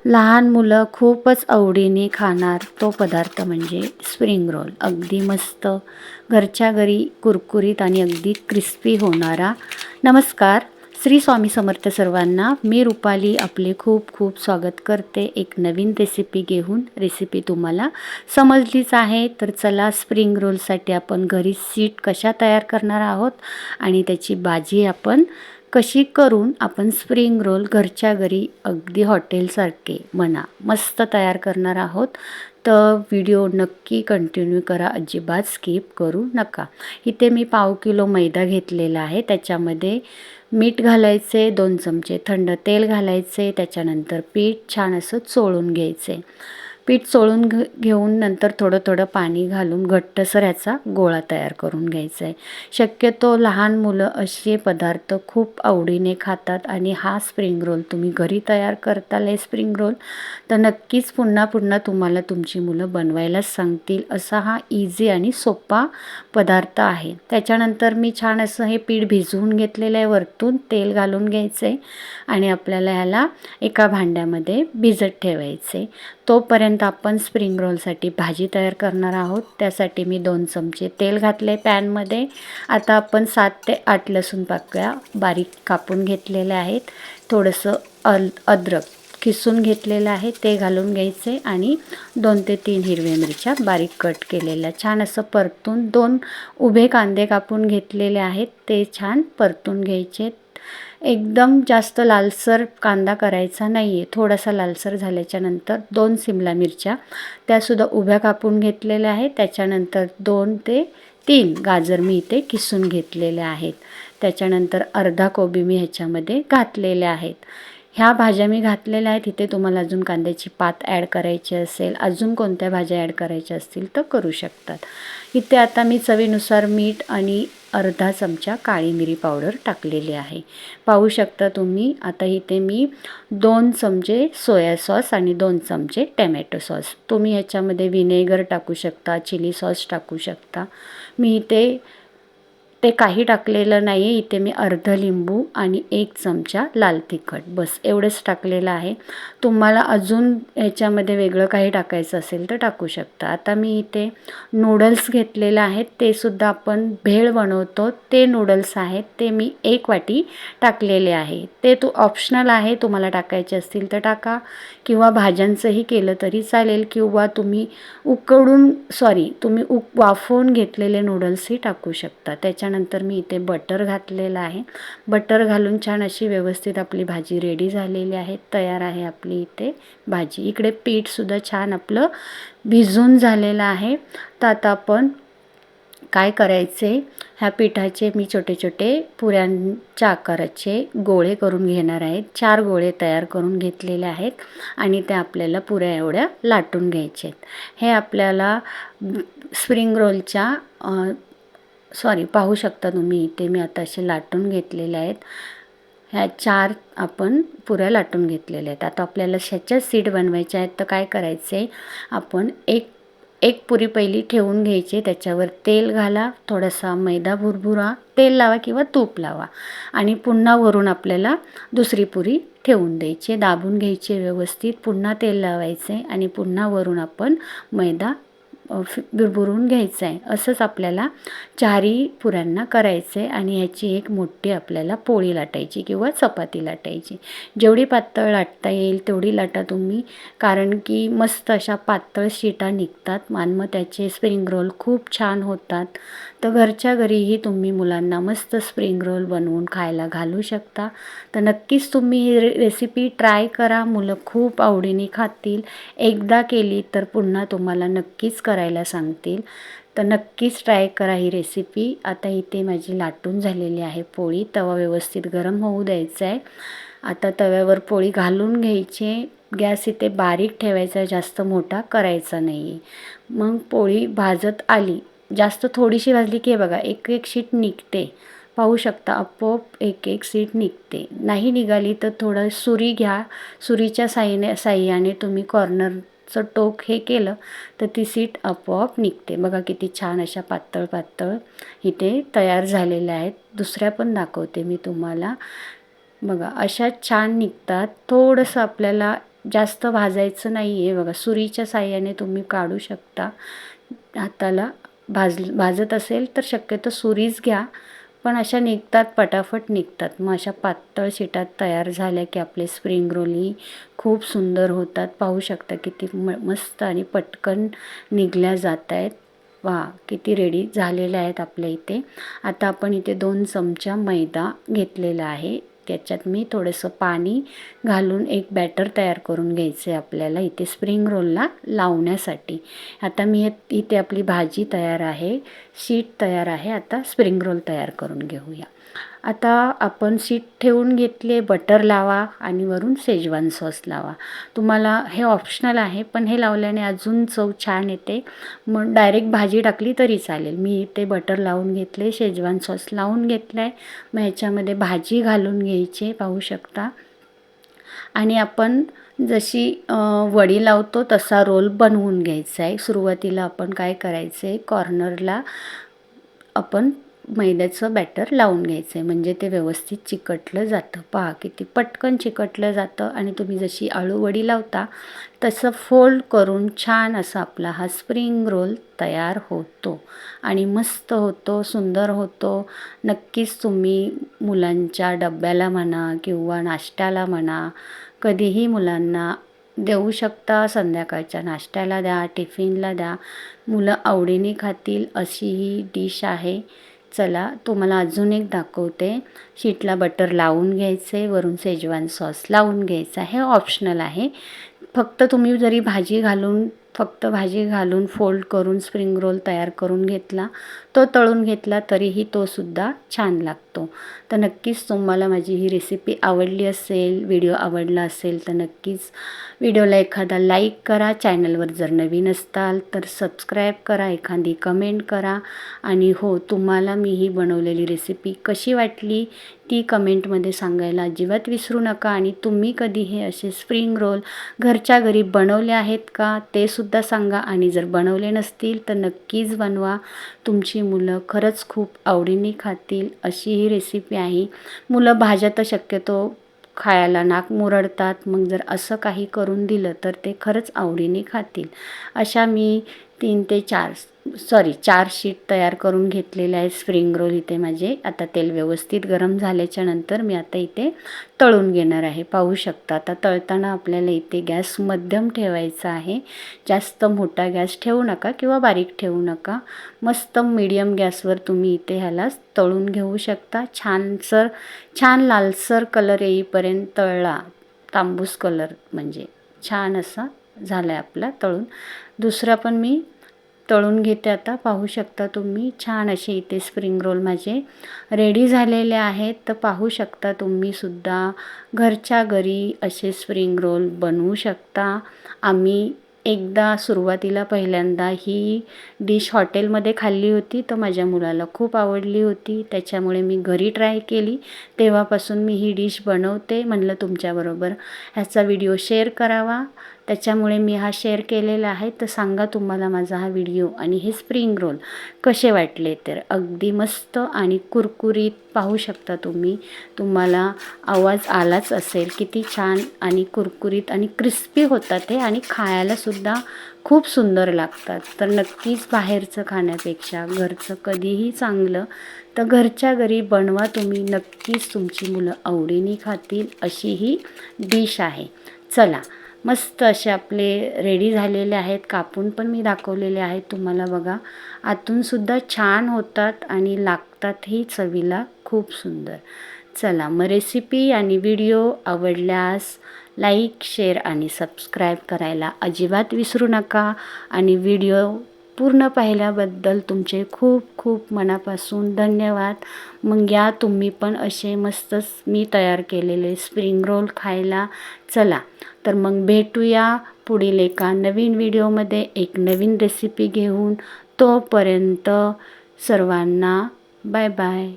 लहान मुलं खूपच आवडीने खाणार तो पदार्थ म्हणजे स्प्रिंग रोल. अगदी मस्त घरच्या घरी कुरकुरीत आणि अगदी क्रिस्पी होणारा. नमस्कार, श्री स्वामी समर्थ सर्वांना. मी रुपाली आपले खूप खूप स्वागत करते एक नवीन रेसिपी घेऊन. रेसिपी तुम्हाला समजलीच आहे, तर चला स्प्रिंग रोलसाठी आपण घरी सीट कशा तयार करणार आहोत आणि त्याची भाजी आपण कशी करून आपण स्प्रिंग रोल घरच्या घरी अगदी हॉटेलसारखे म्हणा मस्त तयार करणार आहोत. तर व्हिडिओ नक्की कंटिन्यू करा, अजिबात स्किप करू नका. इथे मी 1/2 किलो मैदा घेतलेला आहे. त्याच्यामध्ये मीठ घालायचे, 2 चमचे थंड तेल घालायचे, त्याच्यानंतर पीठ छान असं चोळून घ्यायचे. पीठ चोळून घेऊन नंतर थोडं थोडं पाणी घालून घट्टसर ह्याचा गोळा तयार करून घ्यायचा आहे. शक्यतो लहान मुलं असे पदार्थ खूप आवडीने खातात आणि हा स्प्रिंग रोल तुम्ही घरी तयार करताल हे स्प्रिंग रोल, तर नक्कीच पुन्हा पुन्हा तुम्हाला तुमची मुलं बनवायलाच सांगतील. असा हा इझी आणि सोपा पदार्थ आहे. त्याच्यानंतर मी छान असं हे पीठ भिजवून घेतलेलं आहे. वरतून तेल घालून घ्यायचं आहे आणि आपल्याला ह्याला एका भांड्यामध्ये भिजत ठेवायचे. तोपर्यंत आपण स्प्रिंग रोलसाठी भाजी तयार करणार आहोत. त्यासाठी मी 2 चमचे तेल घातले पॅनमध्ये. आता आपण 7 ते 8 लसूण पाकळ्या बारीक कापून घेतलेल्या आहेत. थोडंसं अद्रक किसून घेतलेलं आहे ते घालून घ्यायचे आणि 2 ते 3 हिरव्या मिरच्या बारीक कट केलेल्या छान असं परतून 2 उभे कांदे कापून घेतलेले आहेत ते छान परतून घ्यायचे. एकदम जास्त लालसर कांदा करायचा नाही आहे. थोडासा लालसर झाल्याच्या नंतर 2 सिमला मिरच्या त्यासुद्धा उभ्या कापून घेतलेल्या आहेत. त्याच्यानंतर 2 ते 3 गाजर मी इथे किसून घेतलेले आहेत. त्याच्यानंतर अर्धा कोबी मी ह्याच्यामध्ये घातलेले आहेत. ह्या भाज्या मी घातलेल्या आहेत. इथे तुम्हाला अजून कांद्याची पात ॲड करायची असेल, अजून कोणत्या भाज्या ॲड करायच्या असतील तर करू शकतात. इथे आता मी चवीनुसार मीठ आणि अर्धा चमचा काळी मिरी पावडर टाकलेली आहे. पाहू शकता तुम्ही. आता इथे मी 2 चमचे सोया सॉस आणि 2 चमचे टॅमॅटो सॉस, तुम्ही ह्याच्यामध्ये व्हिनेगर टाकू शकता, चिली सॉस टाकू शकता. मी इथे ते काही टाकलेलं नाही आहे. इथे मी अर्धा लिंबू आणि 1 चमचा लाल तिखट बस एवढंच टाकलेलं आहे. तुम्हाला अजून ह्याच्यामध्ये वेगळं काही टाकायचं असेल तर टाकू शकता. आता मी इथे नूडल्स घेतलेले आहेत. ते सुद्धा आपण भेळ बनवतो ते नूडल्स आहेत. ते मी 1 वाटी टाकलेले आहे. ते ऑप्शनल आहे, तुम्हाला टाकायचे असतील तर टाका किंवा भाज्यांचंही केलं तरी चालेल किंवा तुम्ही वाफवून घेतलेले नूडल्सही टाकू शकता. त्याच्यानंतर मी इथे बटर घातलेलं आहे. बटर घालून छान अशी व्यवस्थित आपली भाजी रेडी झालेली आहे. तयार आहे आपली इथे भाजी. इकडे पीठसुद्धा छान आपलं भिजून झालेलं आहे. तर आता आपण काय करायचे, ह्या पिठाचे मी छोटे छोटे पुऱ्यांच्या आकाराचे गोळे करून घेणार आहेत. 4 गोळे तयार करून घेतलेले आहेत आणि त्या आपल्याला पुऱ्या एवढ्या लाटून घ्यायचे आहेत. हे आपल्याला स्प्रिंग रोलच्या पाहू शकता तुम्ही इथे मी आता असे लाटून घेतलेले आहेत. ह्या 4 आपण पुऱ्या लाटून घेतलेल्या आहेत. आता आपल्याला ह्याच्या सीट बनवायच्या आहेत. तर काय करायचे, आपण एक पुरी पहिली ठेवून घ्यायची, त्याच्यावर तेल घाला, थोडासा मैदा भुरभुरा, तेल लावा किंवा तूप लावा आणि पुन्हा वरून आपल्याला दुसरी पुरी ठेवून द्यायची, दाबून घ्यायची व्यवस्थित, पुन्हा तेल लावायचे आणि पुन्हा वरून आपण मैदा भुरभुरून घ्यायचं आहे. असंच आपल्याला 4ही पुऱ्यांना करायचं आहे आणि ह्याची एक मोठी आपल्याला पोळी लाटायची किंवा चपाती लाटायची. जेवढी पातळ लाटता येईल तेवढी लाटा तुम्ही, कारण की मस्त अशा पातळ शीटा निघतात आणि मग त्याचे स्प्रिंग रोल खूप छान होतात. तर घरच्या घरीही तुम्ही मुलांना मस्त स्प्रिंग रोल बनवून खायला घालू शकता. तर नक्कीच तुम्ही ही रेसिपी ट्राय करा. मुलं खूप आवडीने खातील. एकदा केली तर पुन्हा तुम्हाला नक्कीच करायला सांगतील. तर नक्कीच ट्राय करा ही रेसिपी. आता इथे माझी लाटून झालेली आहे पोळी. तवा व्यवस्थित गरम होऊ द्यायचा आहे. आता तव्यावर पोळी घालून घ्यायची. गॅस इथे बारीक ठेवायचा, जास्त मोठा करायचा नाही आहे. मग पोळी भाजत आली, जास्त थोडीशी भाजली की बघा एक एक शीट निघते. पाहू शकता आपोआप एक एक शीट निघते. नाही निघाली तर थोडं सुरी घ्या, सुरीच्या साह्याने तुम्ही कॉर्नरचं टोक हे केलं तर ती सीट आपोआप निघते. बघा किती छान अशा पातळ पातळ इथे तयार झालेल्या आहेत. दुसऱ्या पण दाखवते मी तुम्हाला. बघा अशा छान निघतात. थोडंसं आपल्याला जास्त भाजायचं नाही आहे बघा. सुरीच्या साहाय्याने तुम्ही काढू शकता. हाताला भाजत असेल तर शक्यतो सुरीच घ्या, पण अशा निघतात, पटापट निघतात. मग अशा पातळ शीटा तयार झाल्या की आपले स्प्रिंग रोलही खूप सुंदर होतात. पाहू शकता किती मस्त आणि पटकन निघल्या जात आहेत. वा, किती रेडी झालेल्या आहेत आपल्या इथे. आता आपण इथे 2 चमचा मैदा घेतलेला आहे. त्याच्यात मी थोडंसं पाणी घालून एक बॅटर तयार करून घ्यायचं आहे आपल्याला इथे स्प्रिंग रोलला लावण्यासाठी. आता मी इथे आपली भाजी तयार आहे, शीट तयार आहे. आता स्प्रिंग रोल तयार करून घेऊया. आता आपण शीट ठेवून घेतले, बटर लावा आणि वरून शेजवान सॉस लावा. तुम्हाला हे ऑप्शनल आहे, पण हे लावल्याने अजून चव छान येते. मग डायरेक्ट भाजी टाकली तरी चालेल. मी इथे बटर लावून घेतले, शेजवान सॉस लावून घेतला आहे. मग ह्याच्यामध्ये भाजी घालून घ्यायची, पाहू शकता. आणि आपण जशी वडी लावतो तसा रोल बनवून घ्यायचा आहे. सुरुवातीला आपण काय करायचं आहे, कॉर्नरला आपण मैद्याचं बॅटर लावून घ्यायचं आहे, म्हणजे ते व्यवस्थित चिकटलं जातं. पहा किती पटकन चिकटलं जातं. आणि तुम्ही जशी आळूवडी लावता तसं फोल्ड करून छान असा आपला हा स्प्रिंग रोल तयार होतो आणि मस्त होतो, सुंदर होतो. नक्कीच तुम्ही मुलांच्या डब्याला म्हणा किंवा नाश्त्याला म्हणा, कधीही मुलांना देऊ शकता. संध्याकाळच्या नाश्त्याला द्या, टिफिनला द्या, मुलं आवडीने खातील अशी ही डिश आहे. चला तुम्हाला अजून एक दाखवते. शीटला बटर लावून घ्यायचे, वरून शेजवान सॉस लावून घ्यायचा. हे ऑप्शनल आहे. फक्त तुम्ही जरी फक्त भाजी घालून फोल्ड करून स्प्रिंग रोल तयार करून घेतला, तो तळून घेतला तरीही तो सुद्धा छान लागतो. तर नक्कीच तुम्हाला माझी ही रेसिपी आवडली असेल, व्हिडिओ आवडला असेल तर नक्कीच व्हिडिओला एखादा लाईक करा. चॅनलवर जर नवीन असताल तर सबस्क्राईब करा, एखादी कमेंट करा. आणि हो, तुम्हाला मी ही बनवलेली रेसिपी कशी वाटली ती कमेंटमध्ये सांगायला अजिबात विसरू नका. आणि तुम्ही कधी हे असे स्प्रिंग रोल घरच्या घरी बनवले आहेत का ते सुद्धा सांगा. आणि जर बनवले नसतील तर नक्कीच बनवा. तुमची मुलं खरंच खूप आवडीने खातील अशी ही रेसिपी आहे. मुलं भाज्या तर शक्यतो खायला नाक मुरडतात, मग जर असं काही करून दिलं तर ते खरंच आवडीने खातील. अशा मी 4 शीट तयार करून घेतलेले आहेत स्प्रिंग रोल इथे माझे. आता तेल व्यवस्थित गरम झाल्याच्या नंतर मी आता इथे तळून घेणार आहे. पाहू शकता. आता तळताना आपल्याला इथे गॅस मध्यम ठेवायचा आहे. जास्त मोठा गॅस ठेवू नका किंवा बारीक ठेवू नका. मस्त मीडियम गॅसवर तुम्ही इथे ह्याला तळून घेऊ शकता. छान लालसर कलर येईपर्यंत तळला. तांबूस कलर म्हणजे छान असा झाला आहे आपला तळून. दुसरा पण मी तळून घेते आता. पाहू शकता तुम्ही छान असे इथे स्प्रिंग रोल माझे रेडी झालेले आहेत. तर पाहू शकता तुम्ही सुद्धा घरच्या घरी असे स्प्रिंग रोल बनवू शकता. आम्ही एकदा सुरुवातीला पहिल्यांदा ही डिश हॉटेलमध्ये खाल्ली होती, तर माझ्या मुलाला खूप आवडली होती. त्याच्यामुळे मी घरी ट्राय केली. तेव्हापासून मी ही डिश बनवते. म्हणलं तुमच्याबरोबर ह्याचा व्हिडिओ शेअर करावा, त्याच्यामुळे मी हा शेअर केलेला आहे. तर सांगा तुम्हाला माझा हा व्हिडिओ आणि हे स्प्रिंग रोल कसे वाटले. तर अगदी मस्त आणि कुरकुरीत पाहू शकता तुम्ही. तुम्हाला आवाज आलाच असेल किती छान आणि कुरकुरीत आणि क्रिस्पी होतात हे, आणि खायलासुद्धा खूप सुंदर लागतात. तर नक्कीच बाहेरचं खाण्यापेक्षा घरचं कधीही चांगलं. तर घरच्या घरी बनवा तुम्ही, नक्कीच तुमची मुलं आवडीने खातील अशी ही डिश आहे. चला, मस्त असे आपले रेडी झालेले आहेत. कापून पण मी दाखवलेले आहेत तुम्हाला बघा. आतूनसुद्धा छान होतात आणि लागतातही चवीला खूप सुंदर. चला, मग रेसिपी आणि व्हिडिओ आवडल्यास लाईक, शेअर आणि सबस्क्राईब करायला अजिबात विसरू नका. आणि व्हिडिओ पूर्ण पाहिल्याबद्दल तुमचे खूप खूप मनापासून धन्यवाद. मग या तुम्ही पण असे मस्तच मी तयार केलेले स्प्रिंग रोल खायला. चला, तर मग भेटूया पुढील एका नवीन व्हिडिओमध्ये एक नवीन रेसिपी घेऊन. तोपर्यंत सर्वांना बाय बाय.